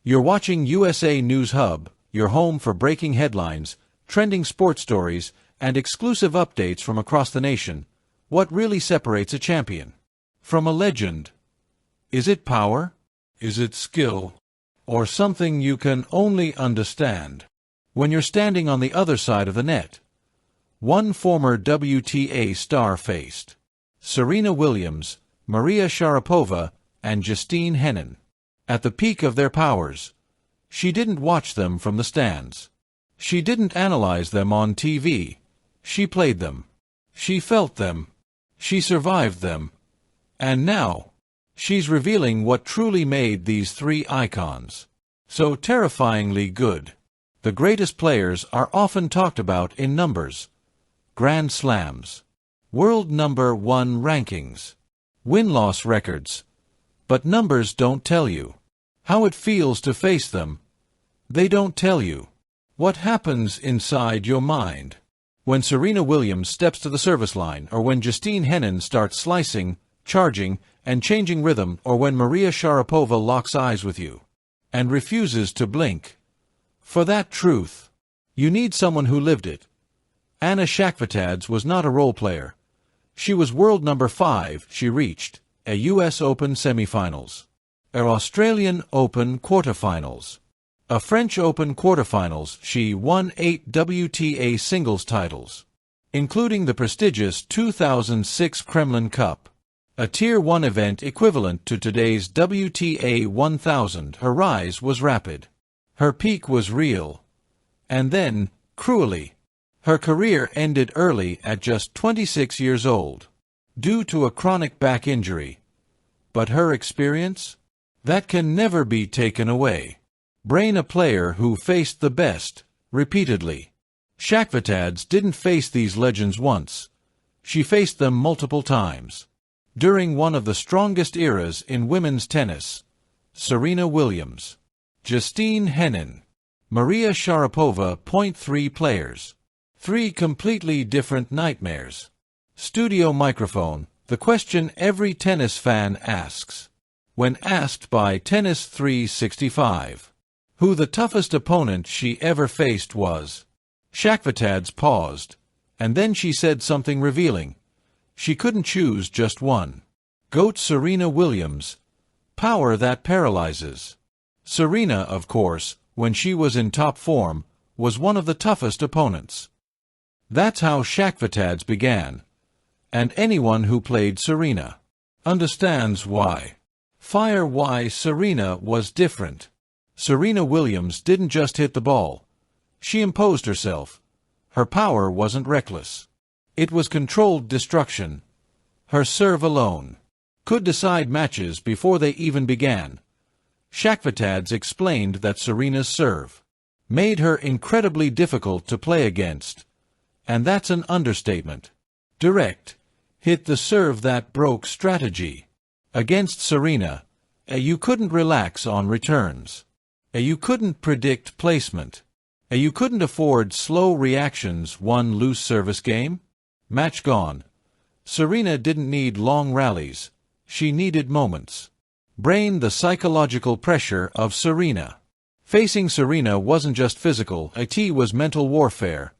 You're watching USA News Hub, your home for breaking headlines, trending sports stories, and exclusive updates from across the nation. What really separates a champion from a legend? Is it power? Is it skill? Or something you can only understand when you're standing on the other side of the net? One former WTA star faced Serena Williams, Maria Sharapova, and Justine Henin. At the peak of their powers, she didn't watch them from the stands. She didn't analyze them on TV. She played them. She felt them. She survived them. And now, she's revealing what truly made these three icons so terrifyingly good. The greatest players are often talked about in numbers, Grand Slams, world number one rankings, win-loss records. But numbers don't tell you how it feels to face them. They don't tell you what happens inside your mind when Serena Williams steps to the service line, or when Justine Henin starts slicing, charging, and changing rhythm, or when Maria Sharapova locks eyes with you and refuses to blink. For that truth, you need someone who lived it. Anna Shakhvitadze was not a role player. She was world number 5. She reached a US Open semifinals, an Australian Open quarterfinals, a French Open quarterfinals. She won 8 WTA singles titles, including the prestigious 2006 Kremlin Cup, a Tier 1 event equivalent to today's WTA 1000. Her rise was rapid. Her peak was real. And then, cruelly, her career ended early at just 26 years old, due to a chronic back injury. But her experience? That can never be taken away. Brain, a player who faced the best, repeatedly. Shakhvitadze didn't face these legends once. She faced them multiple times. During one of the strongest eras in women's tennis, Serena Williams, Justine Henin, Maria Sharapova. 3 players. 3 completely different nightmares. Studio microphone. The question every tennis fan asks when asked by Tennis 365 who the toughest opponent she ever faced was. Shakhvitadze paused, and then she said something revealing. She couldn't choose just one. GOAT Serena Williams. Power that paralyzes. Serena, of course, when she was in top form, was one of the toughest opponents. That's how Shakhvitadze began. And anyone who played Serena understands why. Why Serena was different. Serena Williams didn't just hit the ball. She imposed herself. Her power wasn't reckless. It was controlled destruction. Her serve alone could decide matches before they even began. Shakhvitadze explained that Serena's serve made her incredibly difficult to play against. And that's an understatement. Direct, hit the serve that broke strategy. Against Serena, you couldn't relax on returns. You couldn't predict placement. You couldn't afford slow reactions. One loose service game? Match gone. Serena didn't need long rallies. She needed moments. Brain, the psychological pressure of Serena. Facing Serena wasn't just physical, it was mental warfare.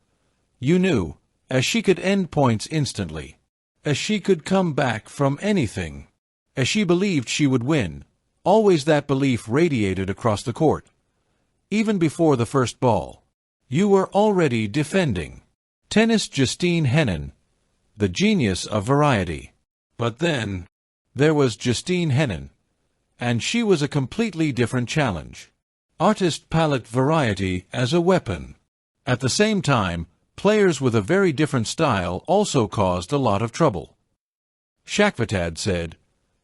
You knew, as she could end points instantly, as she could come back from anything, as she believed she would win. Always that belief radiated across the court. Even before the first ball, you were already defending. Tennis. Justine Henin, the genius of variety. But then, there was Justine Henin, and she was a completely different challenge. Artist palette, variety as a weapon. At the same time, players with a very different style also caused a lot of trouble. Shakhvitadze said,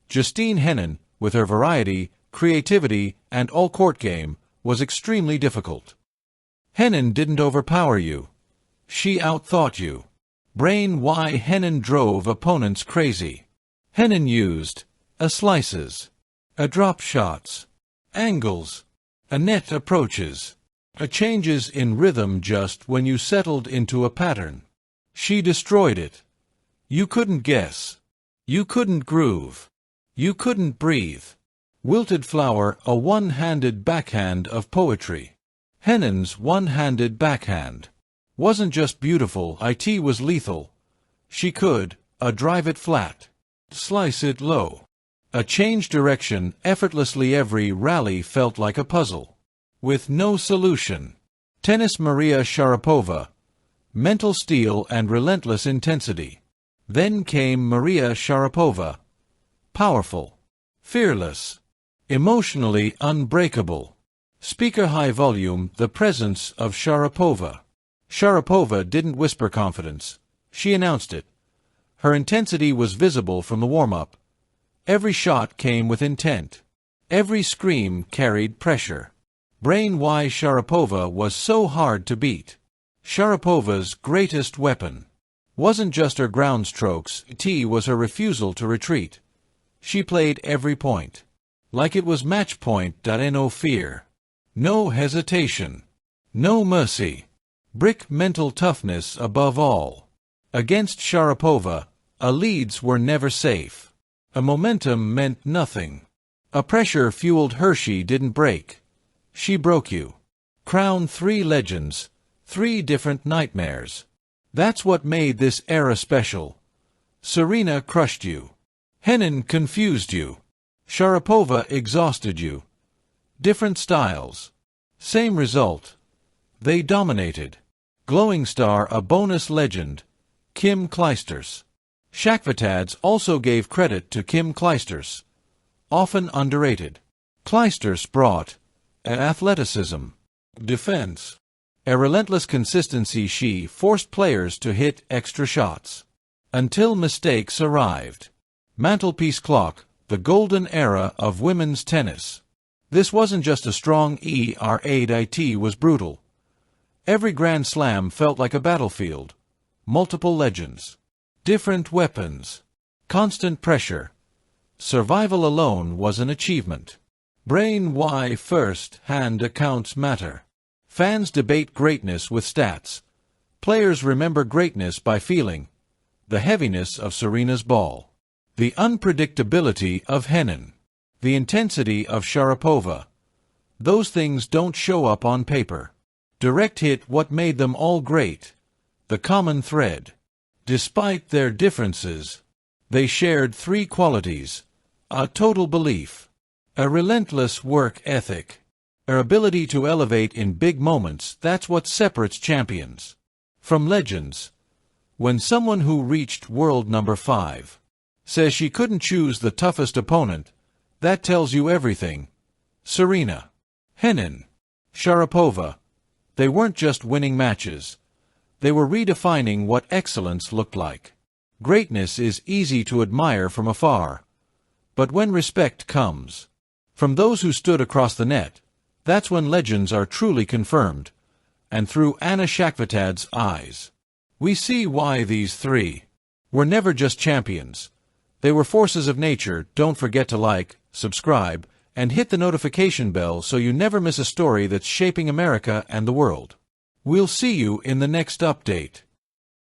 Justine Henin, with her variety, creativity, and all-court game, was extremely difficult. Henin didn't overpower you. She outthought you. Brain, why Henin drove opponents crazy. Henin used slices, drop shots, angles, net approaches, changes in rhythm just when you settled into a pattern. She destroyed it. You couldn't guess. You couldn't groove. You couldn't breathe. Wilted flower, a one-handed backhand of poetry. Henin's one-handed backhand wasn't just beautiful, it was lethal. She could, drive it flat, slice it low, change direction effortlessly. Every rally felt like a puzzle, with no solution. Tennis. Maria Sharapova, mental steel and relentless intensity. Then came Maria Sharapova, powerful, fearless, emotionally unbreakable. Speaker high volume, the presence of Sharapova. Sharapova didn't whisper confidence, she announced it. Her intensity was visible from the warm-up. Every shot came with intent. Every scream carried pressure. Brain. Why Sharapova was so hard to beat. Sharapova's greatest weapon wasn't just her ground strokes, it was her refusal to retreat. She played every point like it was match point. No fear, no hesitation, no mercy. Brick mental toughness above all. Against Sharapova, leads were never safe. A momentum meant nothing. A pressure fueled her. She didn't break, she broke you. Crown. 3 legends, 3 different nightmares. That's what made this era special. Serena crushed you. Henin confused you. Sharapova exhausted you. Different styles, same result. They dominated. Glowing star. A bonus legend, Kim Clijsters. Shakhtar's also gave credit to Kim Clijsters, often underrated. Clijsters brought athleticism, defense, a relentless consistency. She forced players to hit extra shots until mistakes arrived. Mantelpiece clock, the golden era of women's tennis. This wasn't just a strong era, it was brutal. Every Grand Slam felt like a battlefield. Multiple legends, different weapons, constant pressure. Survival alone was an achievement. Brain. Why first-hand accounts matter. Fans debate greatness with stats. Players remember greatness by feeling. The heaviness of Serena's ball, the unpredictability of Henin, the intensity of Sharapova. Those things don't show up on paper. Direct hit. What made them all great? The common thread. Despite their differences, they shared 3 qualities: a total belief, a relentless work ethic, their ability to elevate in big moments. That's what separates champions from legends. When someone who reached world number 5 says she couldn't choose the toughest opponent, that tells you everything. Serena, Henin, Sharapova, they weren't just winning matches. They were redefining what excellence looked like. Greatness is easy to admire from afar, but when respect comes from those who stood across the net, that's when legends are truly confirmed. And through Anna Shakhtar's eyes, we see why these 3 were never just champions. They were forces of nature. Don't forget to like, subscribe, and hit the notification bell so you never miss a story that's shaping America and the world. We'll see you in the next update.